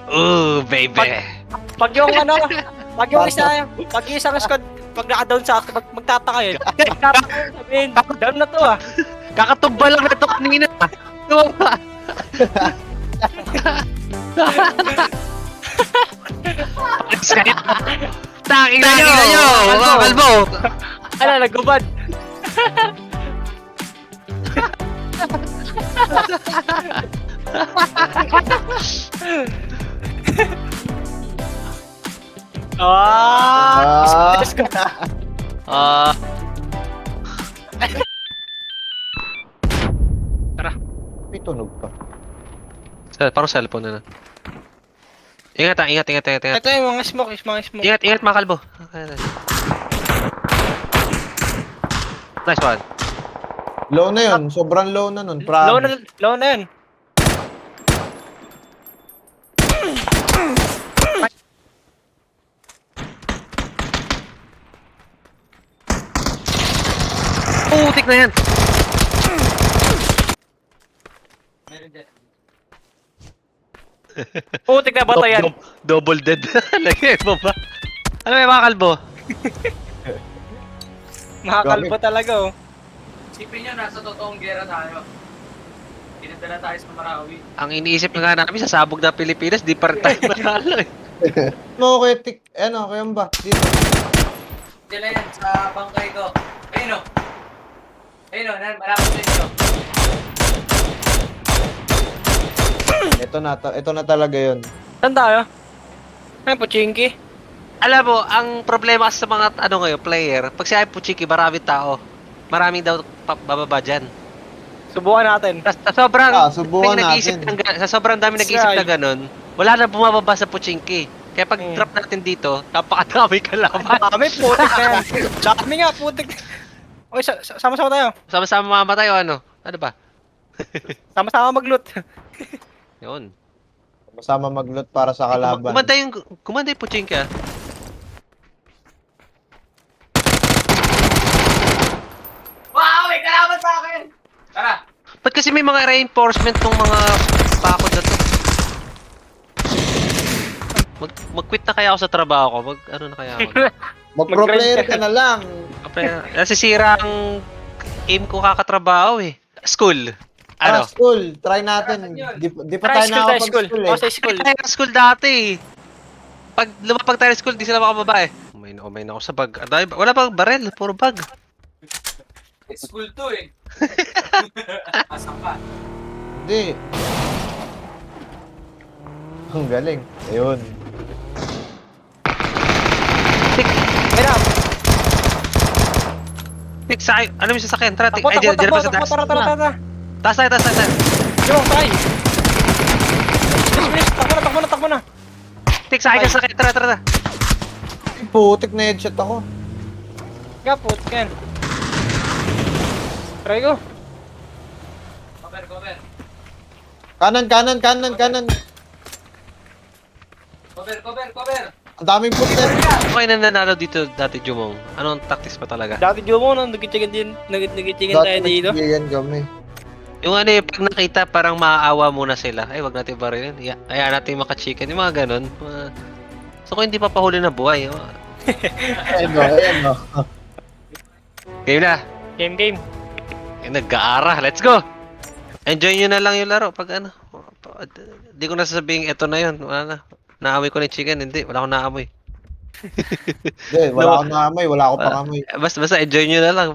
Ooh, baby. Pag yung ano, pag yung isang squad, pag naka-down sa akin, magtataka yun. Magtataka yun, sabihin, down na to ah. Kakatumba lang na ito kanina. Tangin na nyo! Mga kalbo! Ano, nagubad. Ah. Ah, May tunog pa. parang cellphone na. Ingat ah, ingat. Ito yung mga smoke. Ingat mga kalbo. Okay. Nice one. Low na yun. Sobrang low na nun. Promise. Low na yun. Putik na yan! Putik na bata yan. Double dead. Lagay mo ba? Ano may mga kalbo? Makakalbo talaga oh. Isipin nyo, nasa totoong gera tayo. Pinadala tayo sa Marawi. Ang iniisip na nga namin, sasabog na Pilipinas, di pa rin tayo manalo eh. No, kaya kaya ba? Dito. Diyan na yan, sa bangkay ko. Ayun o. Ayun o, malapit sa inyo. Ito na talaga yun. Saan tayo? Ay, Pochinki. Alam mo, ang problema sa mga ngayon, player, pag siya ay Puchiki, maraming tao. Maraming daw bababa dyan. Subukan natin. Sa sobrang subukan nag-iisip natin. sa sobrang dami nag-iisip na ganun, wala na bumababa sa Puchiki. Kaya pag drop natin dito, napakadami kalaban. Kami, putik na yan. Dami nga, putik. Okay, sama-sama tayo. Sama-sama mamatay o ano? Ano ba? Sama-sama mag-loot. Yun. Masama mag-loot para sa kalaban. Kumanda yung Puchiki ah. Wow, may kalaban sa akin! Tara! Ba't kasi may mga reinforcement tong mga bakod na to? Mag-quit na kaya ako sa trabaho ko. Ano na kaya ako? Mag-pro player ka na lang. Nasisira ang aim ko kakatrabaho eh. School. Ano? School. Try natin. Di pa tayo nakapag-school eh. Oh, sa school. Tayo school dati. Pag lumapag tayo school, di sila makababa eh. Umay na ako sa bag. Wala pang barel, puro bag. School to eh. Asan ka? Hindi. Ang galing. Ayun. Tik, ano yung sasakyan? Tara, tik. Takbo, Ay, dyan pa sa taas. tara. Taas tayo. Yung, try. Bilis, takbo na. Tik, sa akin ka sakyan. Tara. Putik na headshot ako. Nga, putik yan. Try ko. Cover. Kanan. Cover. Ang daming putik. Okay na nanalo dito dati, Jumong. Anong tactics pa talaga? Dati Jomo, nagkitsigin tayo dito. nagbibigan kami. Yung ano eh, pag nakita parang maaawa muna sila. Ay, wag natin barilin. Ayaw natin maka-chicken. Yung mga ganun. So kung hindi papahuli na buhay. Ayan o. Game na. Game. Nag-aara. Let's go! Enjoy nyo na lang yung laro. Pag ano. Hindi ko nasasabihin ito na yun. Wala na. Naamoy ko ng chicken. Hindi. Wala akong naamoy. Hindi, wala akong naamoy. Wala akong pangamoy. Basta enjoy nyo na lang.